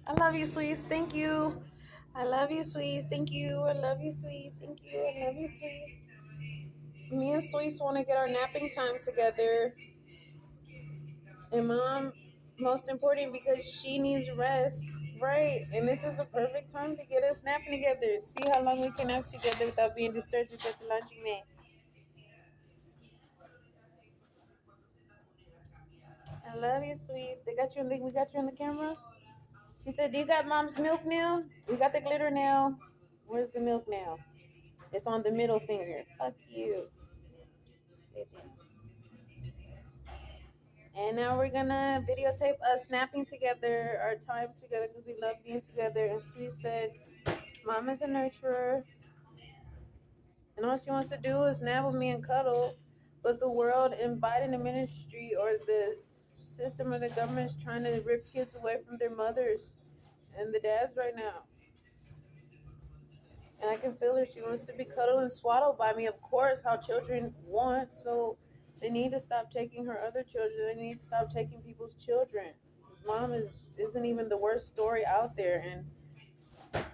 I love you, sweets. Thank you. I love you, sweets. Thank you. I love you, sweets. Thank you. I love you, sweets. Me and Sweets want to get our napping time together. And mom, most important because she needs rest, right? And this is a perfect time to get us napping together. See how long we can nap together without being disturbed at the laundry man. I love you, Sweets. They got you. We got you on the camera. She said, "Do you got mom's milk now? We got the glitter now. Where's the milk now? It's on the middle finger. Fuck you." And now we're gonna videotape us snapping together, our time together, because we love being together. And Sweet said, "Mom is a nurturer, and all she wants to do is nap with me and cuddle. But the world and Biden administration or the system or the government is trying to rip kids away from their mothers and the dads right now. And I can feel her. She wants to be cuddled and swaddled by me, of course, how children want. So they need to stop taking her other children. They need to stop taking people's children. His mom isn't even the worst story out there. And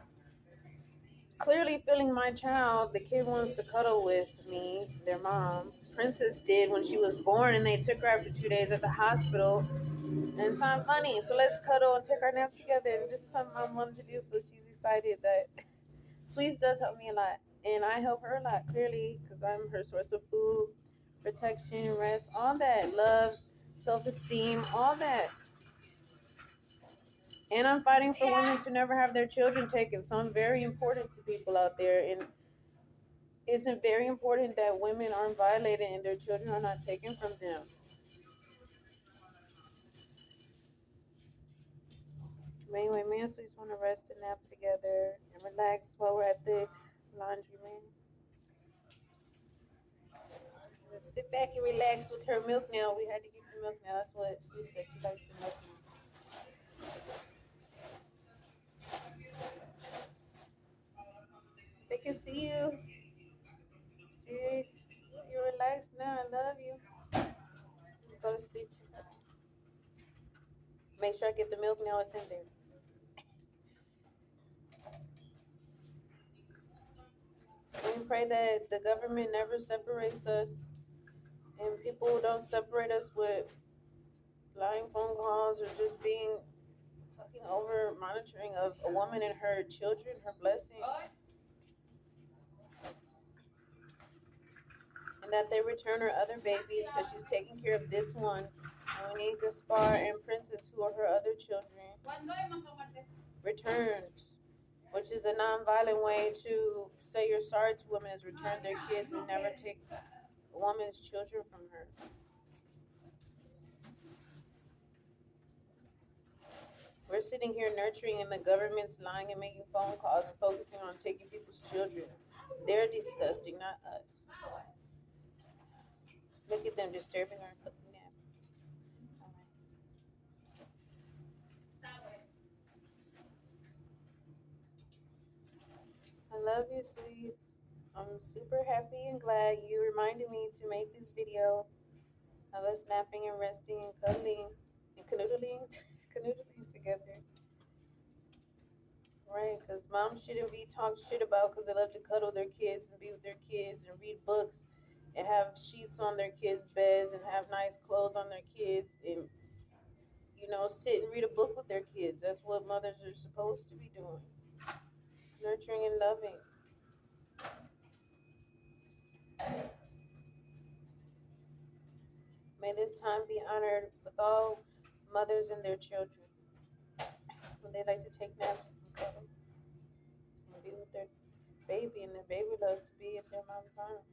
clearly feeling my child, the kid wants to cuddle with me, their mom. Princess did when she was born, and they took her after 2 days at the hospital. And it's not funny. So let's cuddle and take our nap together. And this is something Mom wanted to do, so she's excited that Sweets does help me a lot, and I help her a lot, clearly, because I'm her source of food, protection, rest, all that, love, self-esteem, all that. And I'm fighting for women to never have their children taken, so I'm very important to people out there, and it's very important that women aren't violated and their children are not taken from them. But anyway, me and Sweets want to rest and nap together and relax while we're at the laundry, man. Just sit back and relax with her milk now. We had to get the milk now. That's what she said. She likes the milk now. They can see you. See, you're relaxed now. I love you. Just go to sleep. Make sure I get the milk now. It's in there. And we pray that the government never separates us and people don't separate us with lying phone calls or just being fucking over monitoring of a woman and her children, her blessing. And that they return her other babies because she's taking care of this one. And we need Gaspar and Princess, who are her other children, returned, which is a non-violent way to say you're sorry to women, is return their kids and never take a woman's children from her. We're sitting here nurturing and the government's lying and making phone calls and focusing on taking people's children. They're disgusting, not us. Look at them disturbing our fucking nap. I love you, sweets. I'm super happy and glad you reminded me to make this video of us napping and resting and cuddling and canoodling, canoodling together. Right, because moms shouldn't be talked shit about because they love to cuddle their kids and be with their kids and read books and have sheets on their kids' beds and have nice clothes on their kids and, sit and read a book with their kids. That's what mothers are supposed to be doing, nurturing and loving. May this time be honored with all mothers and their children when they like to take naps and cuddle and be with their baby, and their baby loves to be in their mom's arms.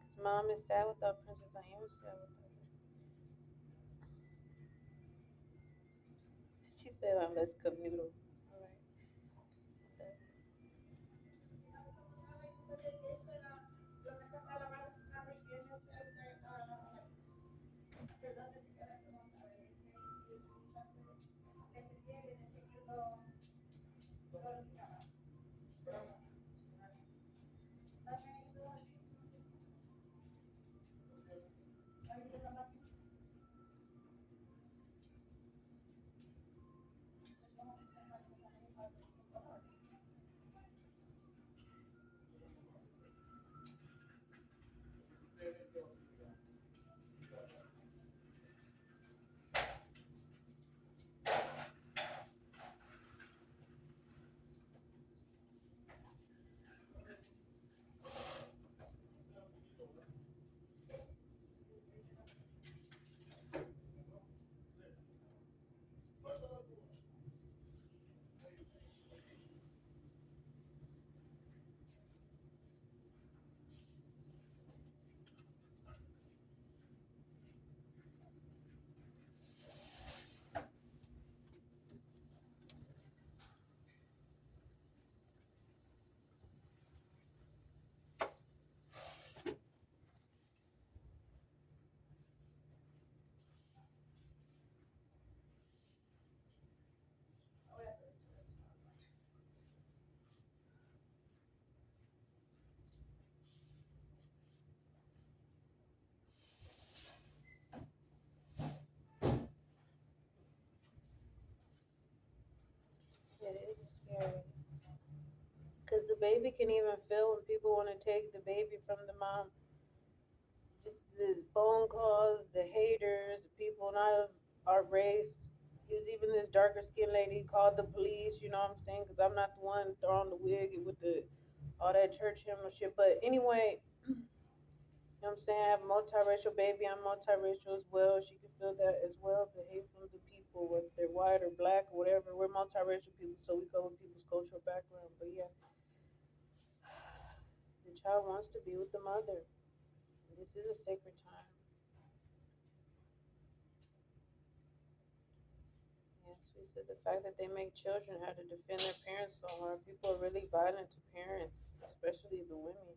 Because mom is sad without Princess. I am sad without her. She said, let's canoodle. All right. It is scary. Because the baby can even feel when people want to take the baby from the mom. Just the phone calls, the haters, the people not of our race. There's even this darker skinned lady called the police, you know what I'm saying? Because I'm not the one throwing the wig with the all that church hymn and shit. But anyway, you know what I'm saying? I have a multiracial baby. I'm multiracial as well. She can feel that as well. The hate from the people, whether they're white or black or whatever. We're multiracial people, so we go with people's cultural background. But yeah, the child wants to be with the mother. This is a sacred time. Yes, we said the fact that they make children how to defend their parents so hard. People are really violent to parents, especially the women.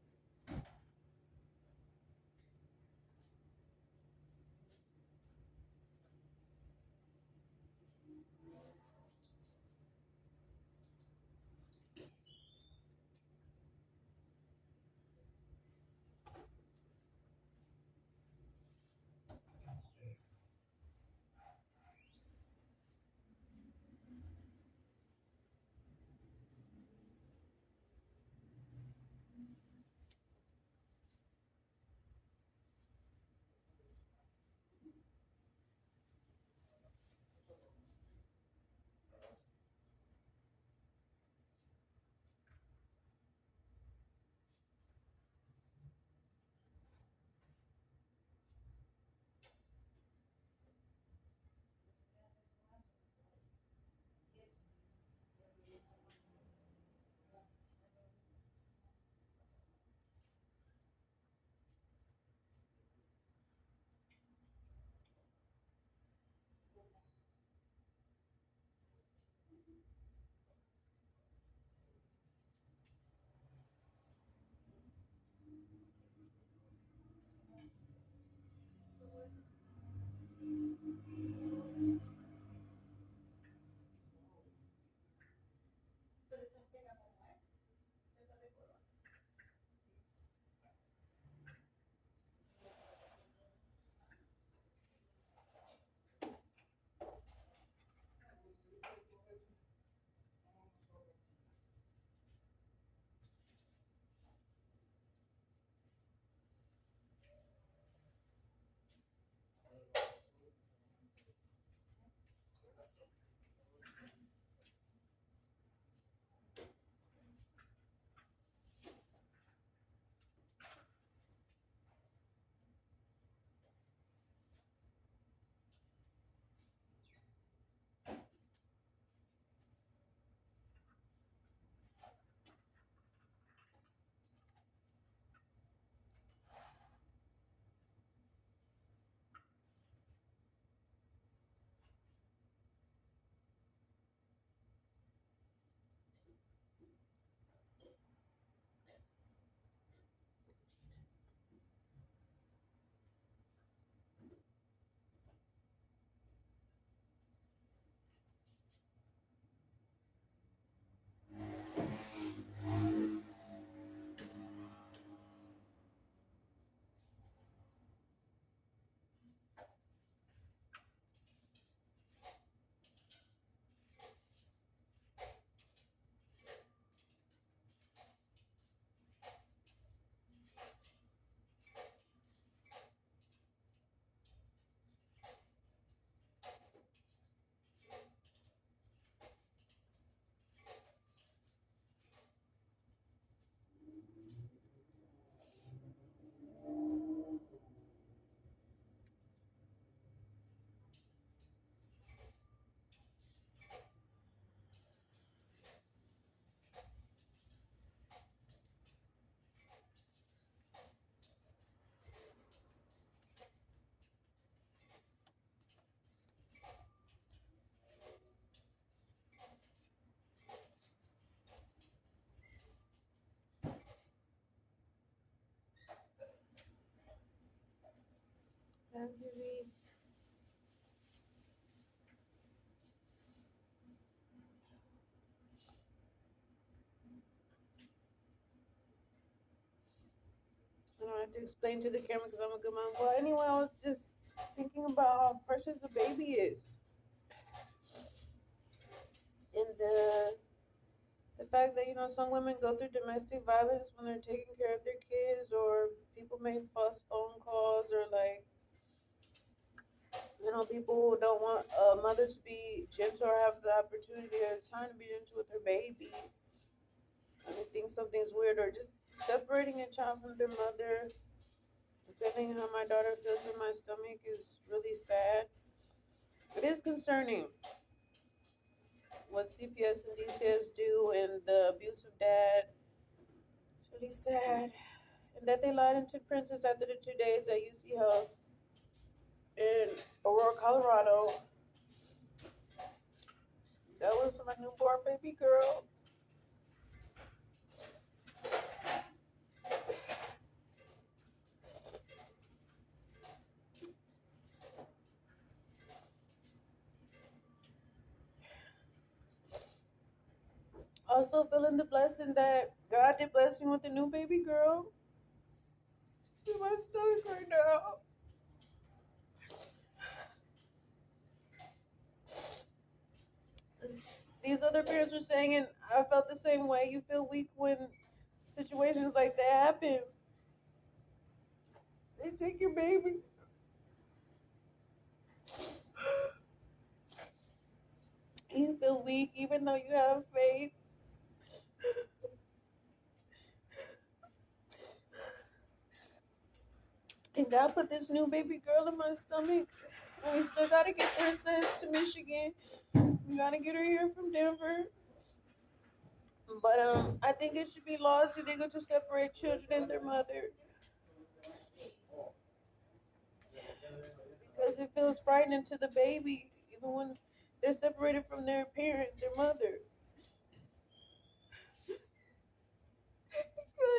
Have you read? I don't have to explain to the camera because I'm a good mom. Well, anyway, I was just thinking about how precious a baby is. And The fact that some women go through domestic violence when they're taking care of their kids, or people make false phone calls, or like people who don't want a mother to be gentle or have the opportunity or time to be gentle with her baby, and they think something's weird, or just separating a child from their mother. Depending on how my daughter feels in my stomach is really sad. It is concerning what CPS and DCS do, and the abuse of dad. It's really sad. And that they lied and took Princess after the 2 days at UC Health in Aurora, Colorado. That was my newborn baby girl. Also feeling the blessing that God did bless me with a new baby girl. She's in my stomach right now. These other parents were saying, and I felt the same way. You feel weak when situations like that happen. They take your baby. You feel weak even though you have faith. And God put this new baby girl in my stomach. And we still gotta get Princess to Michigan. We gotta get her here from Denver. But I think it should be laws illegal to separate children and their mother, because it feels frightening to the baby, even when they're separated from their parent, their mother. God,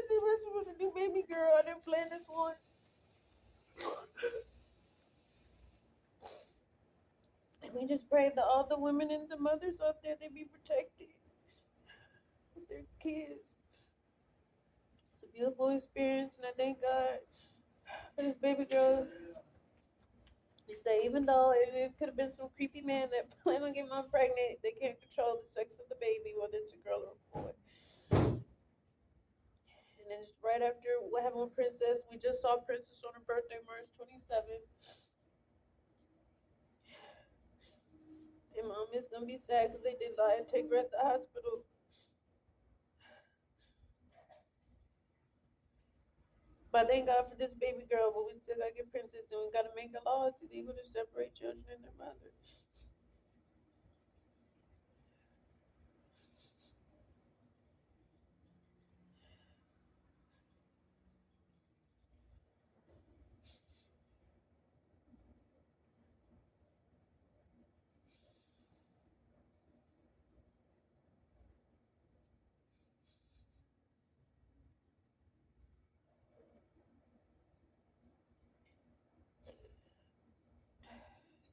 this was a new baby girl. I didn't plan this one. And we just pray that all the women and the mothers out there, they be protected with their kids. It's a beautiful experience, and I thank God for this baby girl. We say, even though it could have been some creepy man that planned on getting mom pregnant, they can't control the sex of the baby, whether it's a girl or a boy. And then just right after what happened with Princess, we just saw Princess on her birthday, March 27th. And mom is gonna be sad because they did lie and take her at the hospital. But thank God for this baby girl, but we still gotta get Princess, and we gotta make a law it's illegal to separate children and their mother.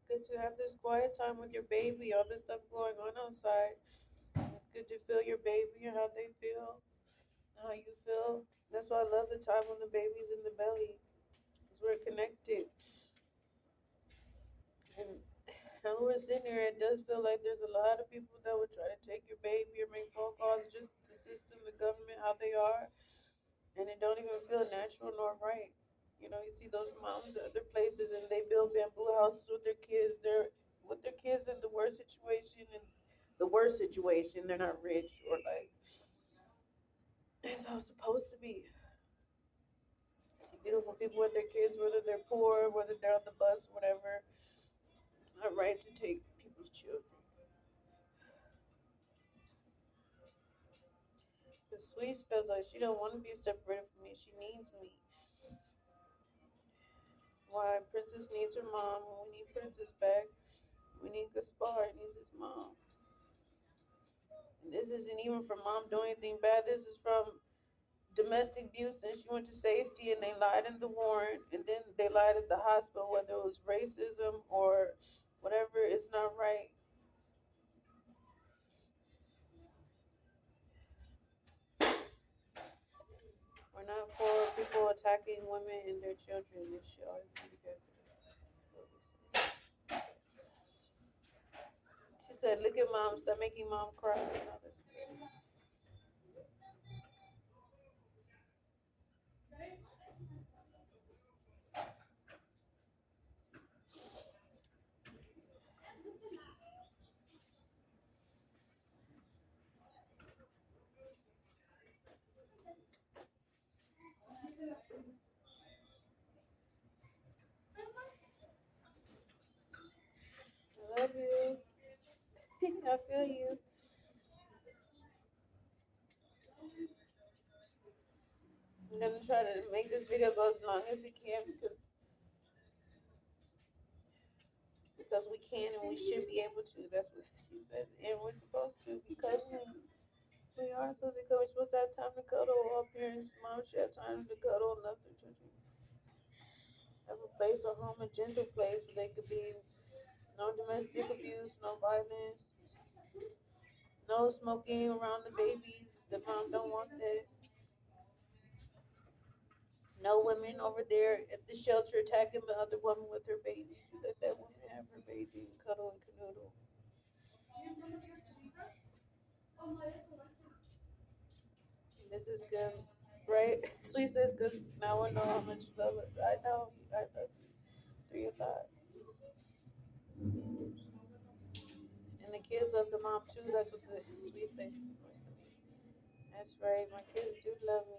It's good to have this quiet time with your baby, all this stuff going on outside. It's good to feel your baby and how they feel, and how you feel. That's why I love the time when the baby's in the belly, because we're connected. And now we're sitting here, it does feel like there's a lot of people that would try to take your baby or make phone calls, just the system, the government, how they are. And it don't even feel natural nor right. You see those moms at other places, and they build bamboo houses with their kids. They're with their kids in the worst situation, and the worst situation. They're not rich, or like it's how it's supposed to be. See beautiful people with their kids, whether they're poor, whether they're on the bus, whatever. It's not right to take people's children. Because Sweet feels like she don't want to be separated from me. She needs me. Why Princess needs her mom, and we need Princess back. We need Gaspar. He needs his mom. And this isn't even from mom doing anything bad. This is from domestic abuse, and she went to safety, and they lied in the warrant, and then they lied at the hospital, whether it was racism or whatever. It's not right. We're not for people attacking women and their children. This should always be together. She She said, "Look at mom, stop making mom cry." No, that's I love you. I feel you. I'm gonna try to make this video go as long as it can because we can and we should be able to. That's what she said, and we're supposed to because we are supposed to cuddle. We're supposed to have time to cuddle. All parents, moms should have time to cuddle and love their children. Have a place, a home, a gentle place where they could be no domestic abuse, no violence, no smoking around the babies. The mom don't want that. No women over there at the shelter attacking the other woman with her baby. You let that woman have her baby and cuddle and canoodle. This is good, right? Sweet says good. Now I know how much you love it. I know. I love you. 3 o'clock. And the kids love the mom too. That's what the sweet says. That's right. My kids do love me.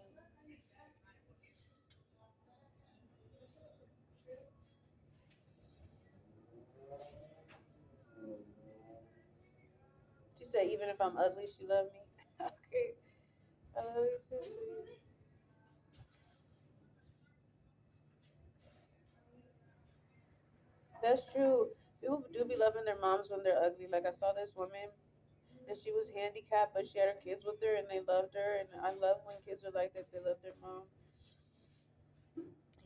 She said even if I'm ugly, she love me. Okay. I love you too, sweet. That's true. People do be loving their moms when they're ugly. Like I saw this woman and she was handicapped, but she had her kids with her and they loved her. And I love when kids are like that. They love their mom.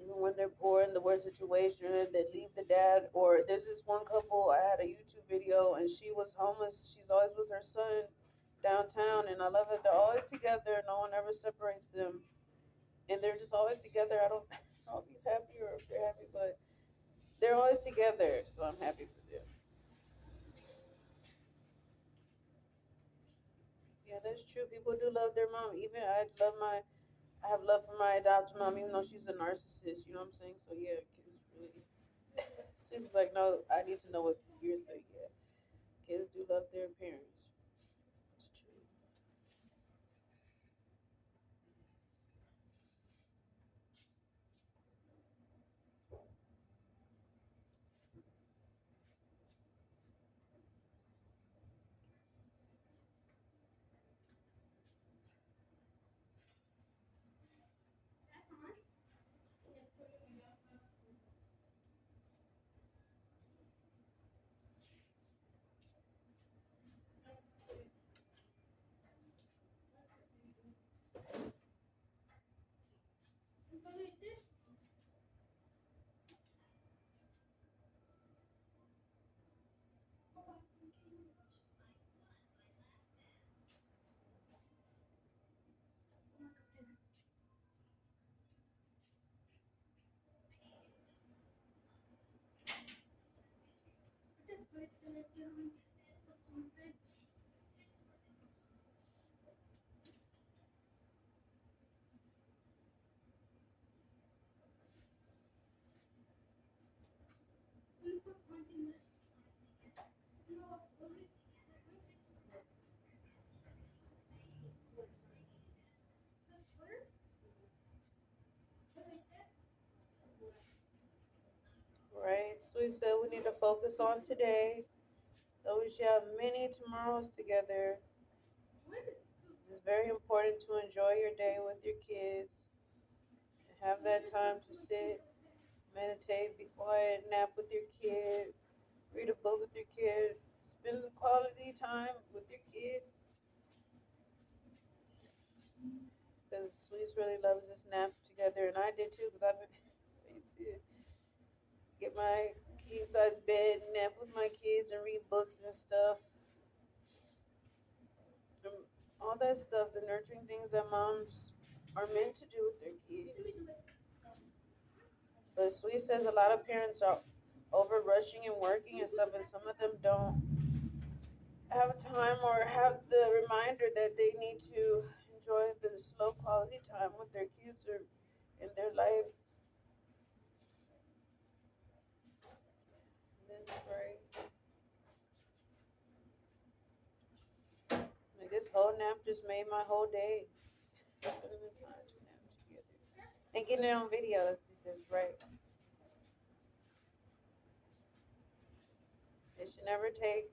Even when they're poor in the worst situation, they leave the dad. Or there's this one couple, I had a YouTube video and she was homeless. She's always with her son downtown. And I love that they're always together. No one ever separates them. And they're just always together. I don't know if he's happy or if they're happy, but they're always together. So I'm happy for them. Yeah, that's true. People do love their mom. Even I have love for my adopted mom, even though she's a narcissist. You know what I'm saying? So yeah, kids really. She's like, no, I need to know what you're saying. Yeah, kids do love their parents. It's true. Right. So we said we need to focus on today. So we should have many tomorrows together. It's very important to enjoy your day with your kids. Have that time to sit, meditate, be quiet, nap with your kid, read a book with your kid, spend quality time with your kid. Because Sweets really loves this nap together, and I did too. Because I've been waiting to get my king size bed, nap with my kids, and read books and stuff. And all that stuff, the nurturing things that moms are meant to do with their kids. But Sweet says a lot of parents are over rushing and working and stuff, and some of them don't have time or have the reminder that they need to enjoy the slow quality time with their kids or in their life. That's right. Like this whole nap just made my whole day. Spending the time to nap together and getting it on video. As he says, right. They should never take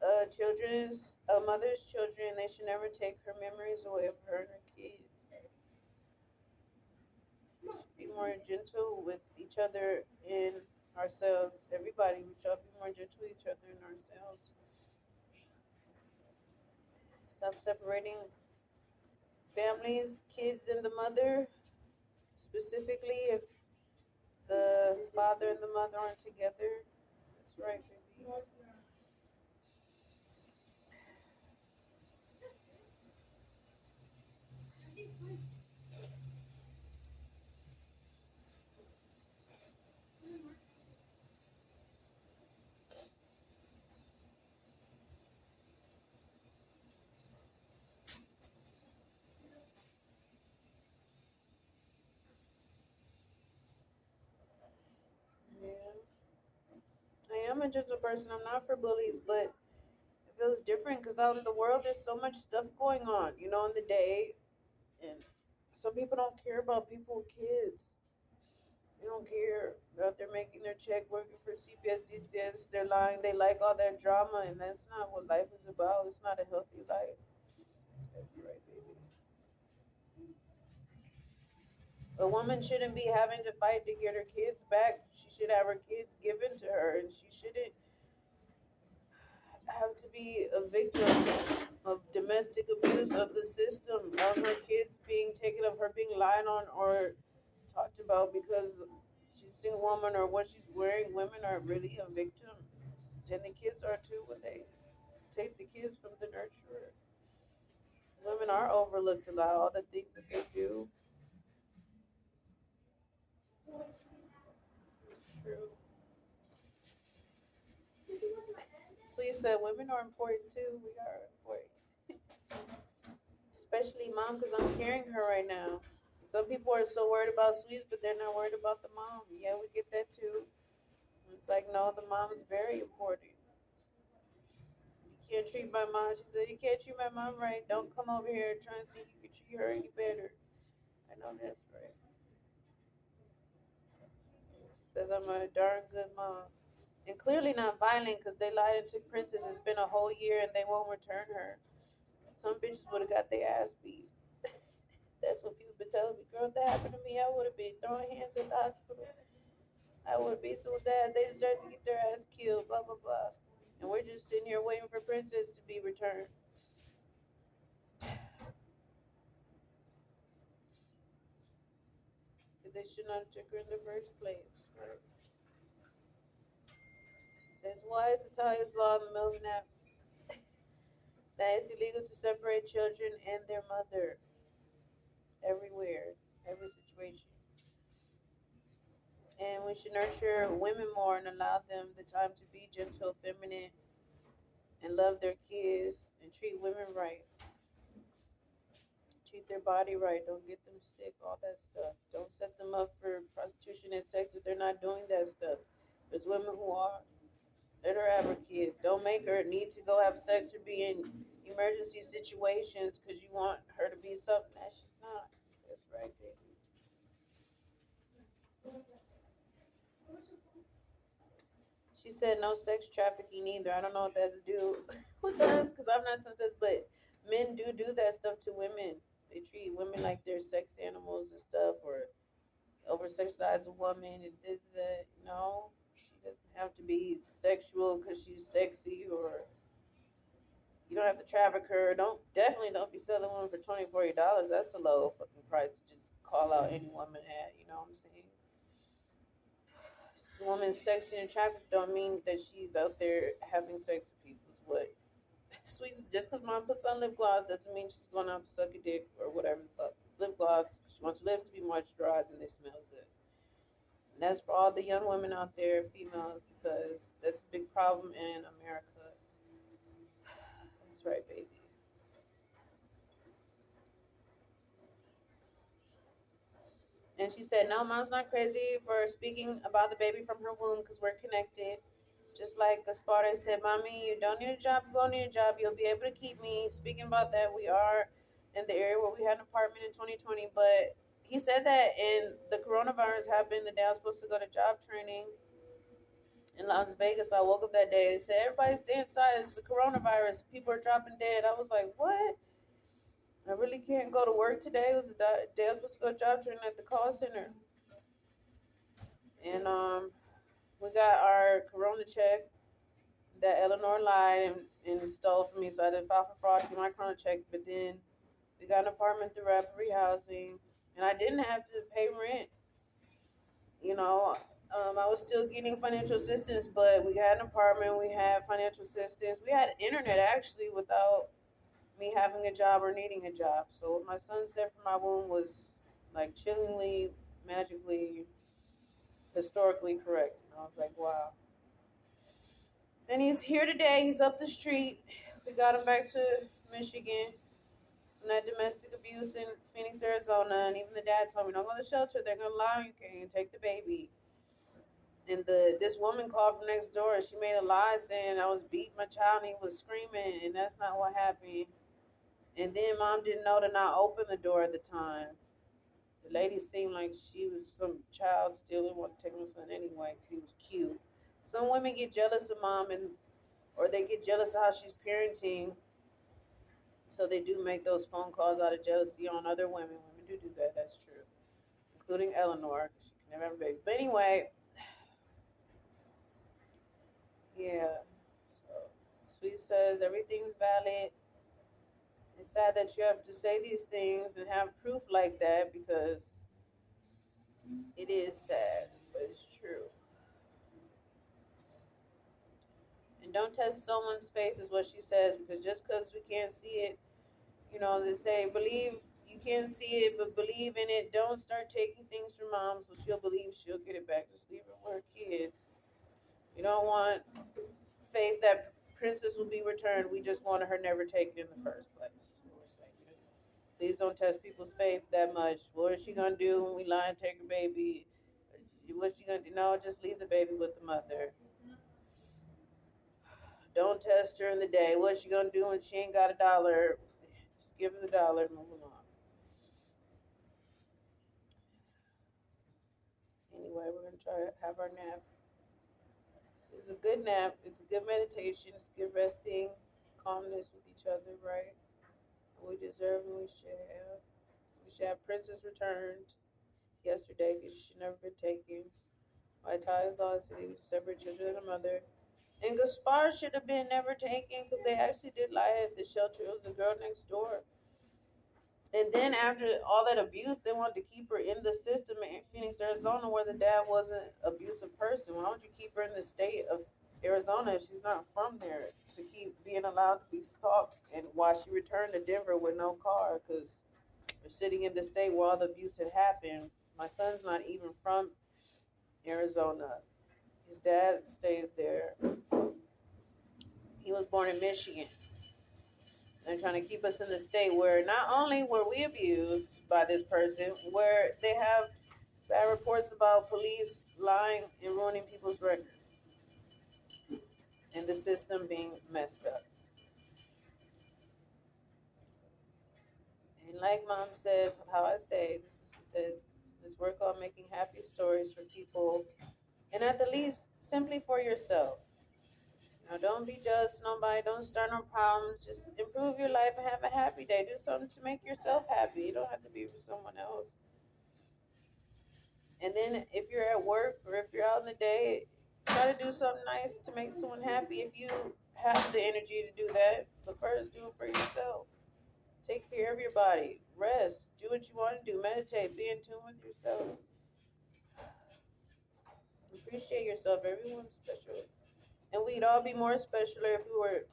a mother's children. They should never take her memories away of her and her kids. We should be more gentle with each other and ourselves. Everybody, we should be more gentle with each other and ourselves. Stop separating families, kids, and the mother. Specifically, if the father and the mother aren't together. That's right, baby. Yeah. I am a gentle person. I'm not for bullies, but it feels different because out in the world, there's so much stuff going on, in the day. And some people don't care about people with kids. They don't care. They're out there making their check, working for CPS, DCS. They're lying. They like all that drama, and that's not what life is about. It's not a healthy life. That's right, baby. A woman shouldn't be having to fight to get her kids back. She should have her kids given to her, and she shouldn't have to be a victim of domestic abuse of the system, of her kids being taken, of her being lied on or talked about because she's a single woman or what she's wearing. Women are really a victim, and the kids are too when they take the kids from the nurturer. Women are overlooked a lot. All the things that they do. It's true. So you said women are important too. We are important, especially mom, because I'm carrying her right now. Some people are so worried about sweets, but they're not worried about the mom. Yeah, we get that too. It's like, no, the mom is very important. You can't treat my mom. She said, you can't treat my mom right. Don't come over here trying to think you can treat her any better. I know that's right. She says, I'm a darn good mom. And clearly not violent because they lied and took Princess. It's been a whole year and they won't return her. Some bitches would have got their ass beat. That's what people been telling me. Girl, if that happened to me, I would have been throwing hands at the hospital. I would be so bad. They deserve to get their ass killed, blah, blah, blah. And we're just sitting here waiting for Princess to be returned. Because they should not have took her in the first place. Right? It says, why is the Italian's law in the middle of that it's illegal to separate children and their mother everywhere, every situation. And we should nurture women more and allow them the time to be gentle, feminine, and love their kids and treat women right. Treat their body right. Don't get them sick, all that stuff. Don't set them up for prostitution and sex if they're not doing that stuff. There's women who are. Let her have her kids. Don't make her need to go have sex or be in emergency situations because you want her to be something that she's not. That's right, baby. She said no sex trafficking either. I don't know what that has to do with us because I'm not sensitive, but men do that stuff to women. They treat women like they're sex animals and stuff, or over sexualize a woman and did that. No, she doesn't have to be sexual because she's sexy, or you don't have to traffic her. Don't be selling women for $20, $40. That's a low fucking price to just call out any woman at. You know what I'm saying? Just 'cause a woman's sexy and trafficked don't mean that she's out there having sex with people. Is what sweet. Just because mom puts on lip gloss doesn't mean she's going out to suck a dick or whatever the fuck. Lip gloss. She wants her lips to be moisturized and they smell good. And that's for all the young women out there, females, because that's a big problem in America. And she said, no, mom's not crazy for speaking about the baby from her womb because we're connected. Just like Gaspar said, mommy, you don't need a job, you won't need a job, you'll be able to keep me. Speaking about that, we are in the area where we had an apartment in 2020, but he said that in the coronavirus happened the day I was supposed to go to job training in Las Vegas. I woke up that day and said, everybody's stay inside, it's the coronavirus, people are dropping dead. I was like, what? I really can't go to work today. It was the day I was supposed to go job training at the call center. And we got our corona check that Eleanor lied and stole from me, so I did file for fraud to get my corona check. But then we got an apartment through Rapid Rehousing, and I didn't have to pay rent. You know, I was still getting financial assistance, but we got an apartment, we had financial assistance, we had internet actually without me having a job or needing a job. So what my son said from my womb was like chillingly, magically, historically correct. And I was like, wow. And he's here today. He's up the street. We got him back to Michigan from that domestic abuse in Phoenix, Arizona. And even the dad told me, don't go to the shelter. They're going to lie on you. Can you take the baby? And this woman called from next door. She made a lie saying I was beating my child and he was screaming. And that's not what happened. And then mom didn't know to not open the door at the time. The lady seemed like she was some child still didn't want to take my son anyway because he was cute. Some women get jealous of mom or they get jealous of how she's parenting. So they do make those phone calls out of jealousy on other women. Women do that. That's true, including Eleanor because she can never have a baby. But anyway, yeah. So Sweet says everything's valid. It's sad that you have to say these things and have proof like that because it is sad, but it's true. And don't test someone's faith, is what she says, because just because we can't see it, they say believe you can't see it, but believe in it. Don't start taking things from mom so she'll believe she'll get it back. Just leave her with her kids. You don't want faith that Princess will be returned. We just wanted her never taken in the first place. That's what we're saying. Please don't test people's faith that much. What is she gonna do when we lie and take her baby? What's she gonna do? No, just leave the baby with the mother. Don't test her in the day. What's she gonna do when she ain't got $1? Just give her the dollar and move along. Anyway, we're gonna try to have our nap. It's a good nap. It's a good meditation. It's good resting, calmness with each other, right? And we deserve and we should have. We should have Princess returned yesterday because she should never been taken. By Ty's law city to separate children and a mother. And Gaspar should have been never taken because they actually did lie at the shelter. It was the girl next door. And then after all that abuse, they wanted to keep her in the system in Phoenix, Arizona, where the dad wasn't an abusive person. Why don't you keep her in the state of Arizona if she's not from there to keep being allowed to be stalked? And why she returned to Denver with no car because they're sitting in the state where all the abuse had happened. My son's not even from Arizona. His dad stays there. He was born in Michigan. They're trying to keep us in the state where not only were we abused by this person, where they have bad reports about police lying and ruining people's records and the system being messed up. And like mom says, how I say, she says, let's work on making happy stories for people and at the least simply for yourself. Don't be jealous of nobody. Don't start no problems. Just improve your life and have a happy day. Do something to make yourself happy. You don't have to be for someone else. And then if you're at work or if you're out in the day, try to do something nice to make someone happy. If you have the energy to do that, but first do it for yourself. Take care of your body. Rest. Do what you want to do. Meditate. Be in tune with yourself. Appreciate yourself. Everyone's special. And we'd all be more special if we were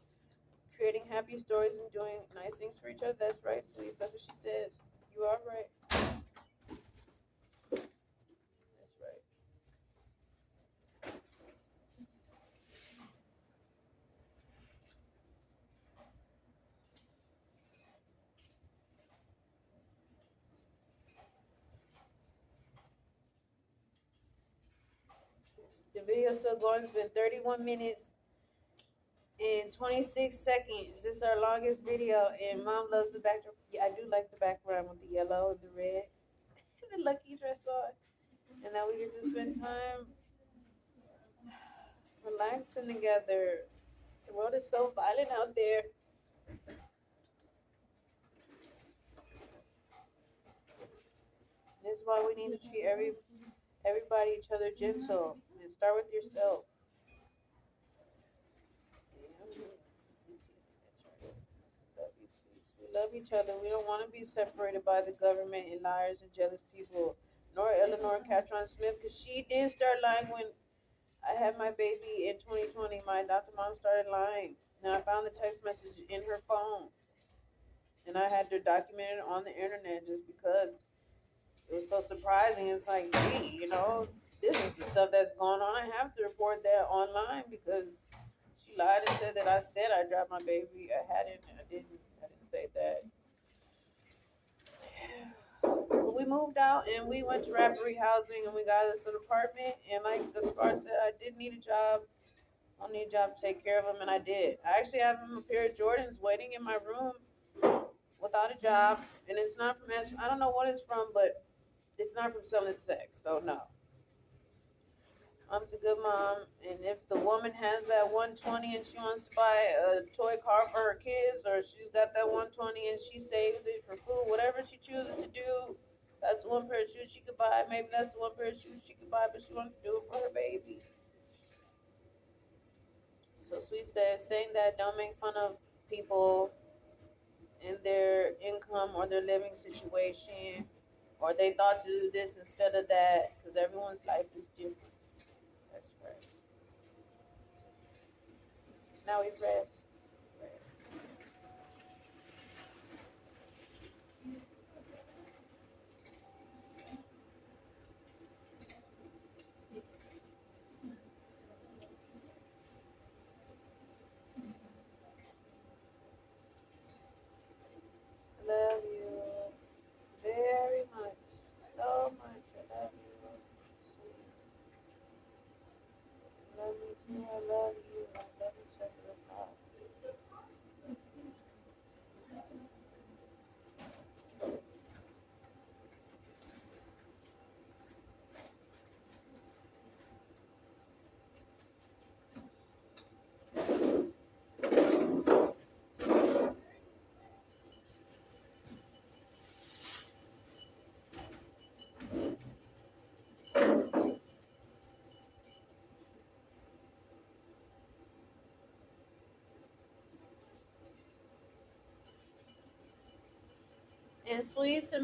creating happy stories and doing nice things for each other. That's right, sweet. That's what she says. You are right. That's right. video's still going. It's been 31 minutes and 26 seconds. This is our longest video, and Mom loves the backdrop. Yeah, I do like the background with the yellow and the red and the lucky dress on. And now we get to spend time relaxing together. The world is so violent out there. This is why we need to treat everybody, each other gentle, and start with yourself. We love each other. We don't want to be separated by the government and liars and jealous people. Nor Eleanor Catron Smith, because she did start lying when I had my baby in 2020. My adopted mom started lying. And I found the text message in her phone. And I had to document it on the internet just because it was so surprising. It's like, gee, this is the stuff that's going on. I have to report that online because she lied and said that I said I dropped my baby. I hadn't. I didn't say that. But we moved out and we went to Rappery housing and we got us an apartment. And like Gaspar said, I did need a job. I need a job to take care of him, and I did. I actually have him a pair of Jordans waiting in my room without a job, and it's not from I don't know what it's from, but it's not from selling sex. So no, Mom's a good mom, and if the woman has that 120 and she wants to buy a toy car for her kids, or she's got that 120 and she saves it for food, whatever she chooses to do, that's the one pair of shoes she could buy. Maybe that's the one pair of shoes she could buy, but she wants to do it for her baby. So Sweet said, saying that don't make fun of people and their income or their living situation, or they thought to do this instead of that, because everyone's life is different. That's right. Now we rest. I love you very much, so much. I love you, sweet. Love me too. I love you. I love each other. And Sweet said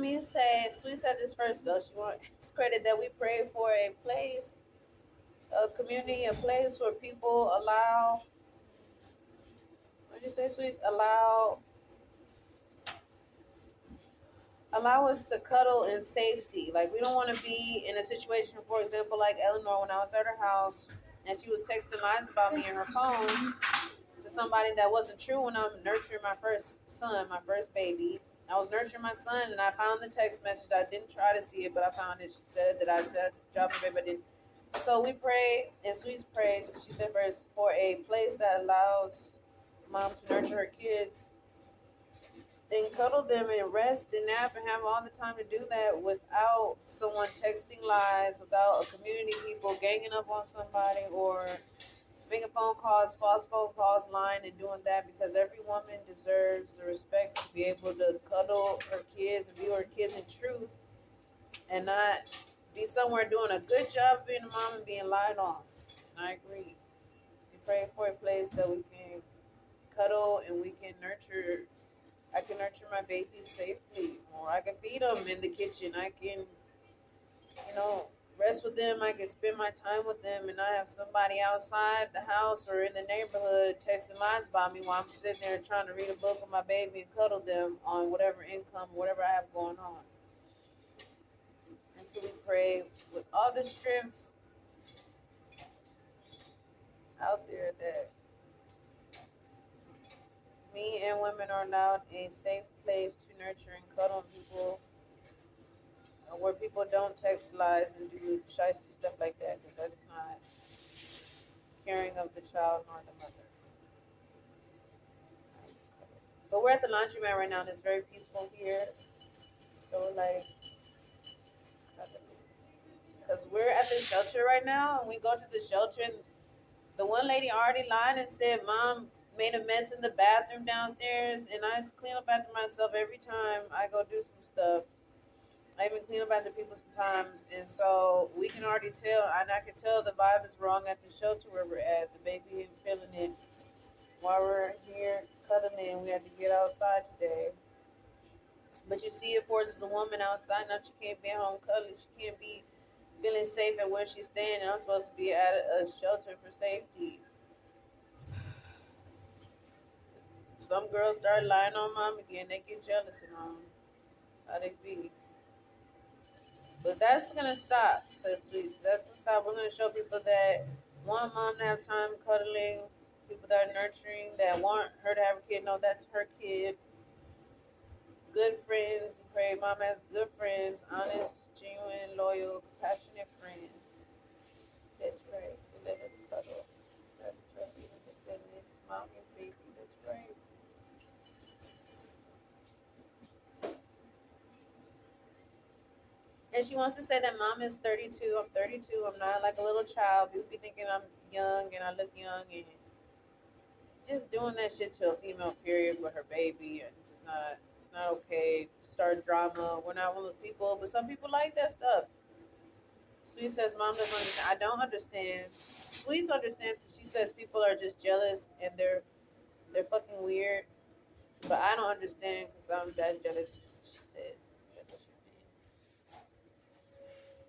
this first though. She wants credit that we pray for a place, a community, a place where people what did you say, Sweet? Allow us to cuddle in safety. Like, we don't want to be in a situation, for example, like Eleanor when I was at her house and she was texting lies about me in her phone to somebody that wasn't true when I'm nurturing my first son, my first baby. I was nurturing my son and I found the text message. I didn't try to see it, but I found it. She said that I said to drop my baby. I didn't. So we pray, and Sweet prays. She said first for a place that allows mom to nurture her kids and cuddle them and rest and nap and have all the time to do that without someone texting lies, without a community of people ganging up on somebody or making phone calls, false phone calls, lying and doing that, because every woman deserves the respect to be able to cuddle her kids and be with her kids in truth and not be somewhere doing a good job of being a mom and being lied on. And I agree. We pray for a place that we can cuddle and we can nurture. I can nurture my babies safely, or I can feed them in the kitchen. I can, rest with them. I can spend my time with them, and I have somebody outside the house or in the neighborhood texting lies about me while I'm sitting there trying to read a book with my baby and cuddle them on whatever income, whatever I have going on. And so we pray with all the strengths out there that me and women are allowed a safe place to nurture and cuddle people, where people don't text lies and do shiesty stuff like that, because that's not caring of the child nor the mother. But we're at the laundromat right now, and it's very peaceful here. So like, because we're at the shelter right now, and we go to the shelter, and the one lady already lied and said, "Mom made a mess in the bathroom downstairs," and I clean up after myself every time I go do some stuff. I even clean up after people sometimes, and so we can already tell, and I can tell the vibe is wrong at the shelter where we're at. The baby ain't feeling it while we're here cuddling. We had to get outside today. But you see, it forces a woman outside. Now she can't be at home cuddling. She can't be feeling safe at where she's staying. And I'm supposed to be at a shelter for safety. Some girls start lying on mom again. They get jealous and all. That's how they be. But that's gonna stop, says Sweets. That's gonna stop. We're gonna show people that want mom to have time cuddling, people that are nurturing, that want her to have a kid. No, that's her kid. Good friends. We pray mom has good friends, honest, genuine, loyal, compassionate friends. That's right. And let us cuddle. That's right. Understand this, mom and baby. That's right. And she wants to say that mom is 32. I'm 32. I'm not like a little child. People be thinking I'm young and I look young and just doing that shit to a female period with her baby and just not. It's not okay. Start drama. We're not one of those people, but some people like that stuff. Sweet says mom doesn't understand. I don't understand. Sweet understands because she says people are just jealous and they're fucking weird. But I don't understand because I'm that jealous. She says that's what she's saying.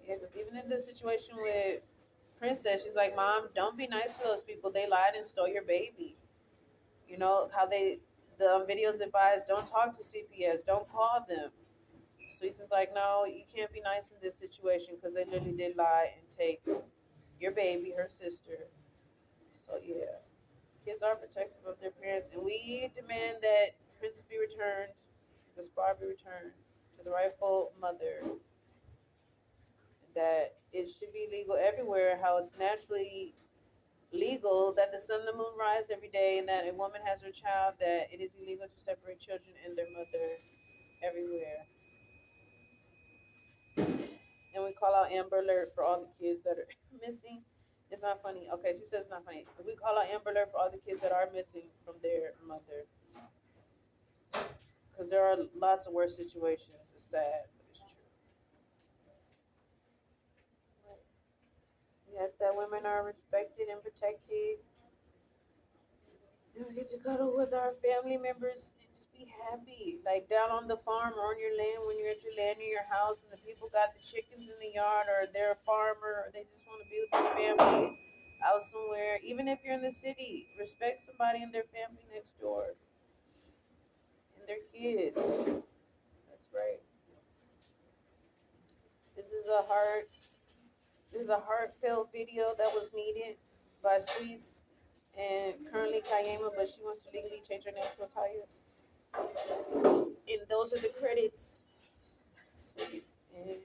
Yeah, because even in this situation with Princess, she's like, Mom, don't be nice to those people. They lied and stole your baby. You know how the videos advise don't talk to CPS, don't call them. Sweets is like, no, you can't be nice in this situation because they literally did lie and take your baby, her sister. So yeah, kids are protective of their parents, and we demand that Princess be returned, Gaspar be returned to the rightful mother. That it should be legal everywhere, how it's naturally legal that the sun and the moon rise every day, and that a woman has her child, that it is illegal to separate children and their mother everywhere. And we call out Amber Alert for all the kids that are missing. It's not funny. Okay, she says it's not funny. We call out Amber Alert for all the kids that are missing from their mother. Because there are lots of worse situations. It's sad, but it's true. Yes, that women are respected and protected. And we get to cuddle with our family members and just be happy. Like down on the farm or on your land, when you're at your land in your house and the people got the chickens in the yard, or they're a farmer, or they just want to be with their family out somewhere. Even if you're in the city, respect somebody and their family next door and their kids. That's right. This is a heart. This is a heartfelt video that was needed by Sweets and currently Kayema, but she wants to legally change her name to Ataya. And those are the credits. Sweets and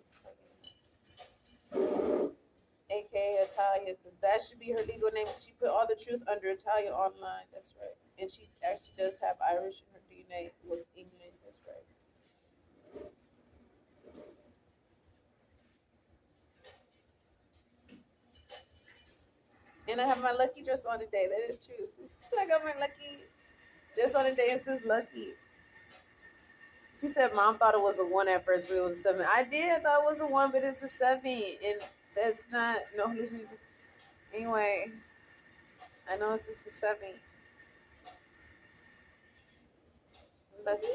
aka Italia, because that should be her legal name. She put all the truth under Italia online. That's right. And she actually does have Irish in her DNA. It was England. That's right. And I have my lucky dress on today. That is true. So I got my lucky dress on today. It says lucky. She said mom thought it was a one at first, but it was a seven. I did thought it was a one, but it's a seven. And that's not no hallucination. Anyway, I know it's just a seven. Lucky.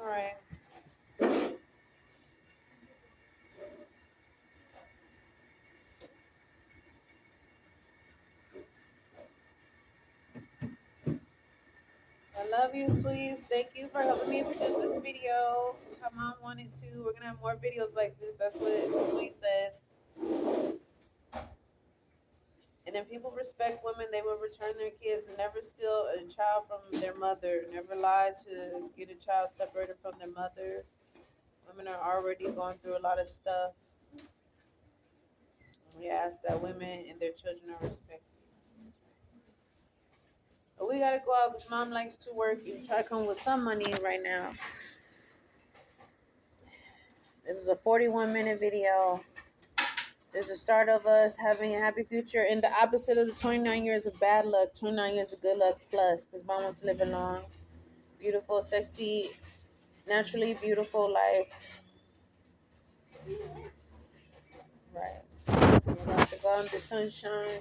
All right. I love you, sweets. Thank you for helping me produce this video. My mom wanted to. We're gonna have more videos like this. That's what Sweet says. if people respect women, they will return their kids and never steal a child from their mother, never lie to get a child separated from their mother. Women are already going through a lot of stuff. We ask that women and their children are respected. But we gotta go out because mom likes to work and try to come with some money right now. This is a 41-minute video. This is the start of us having a happy future and the opposite of the 29 years of bad luck, 29 years of good luck plus, because mom wants to live a long, beautiful, sexy, naturally beautiful life. Right. We're about to go out in the sunshine,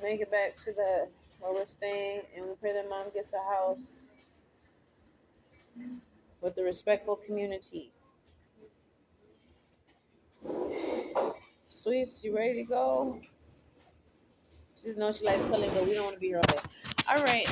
make it back to the where we're staying, and we pray that mom gets a house with a respectful community. Sweets, you ready to go? She knows she likes cuddling, but we don't want to be here all day. All right.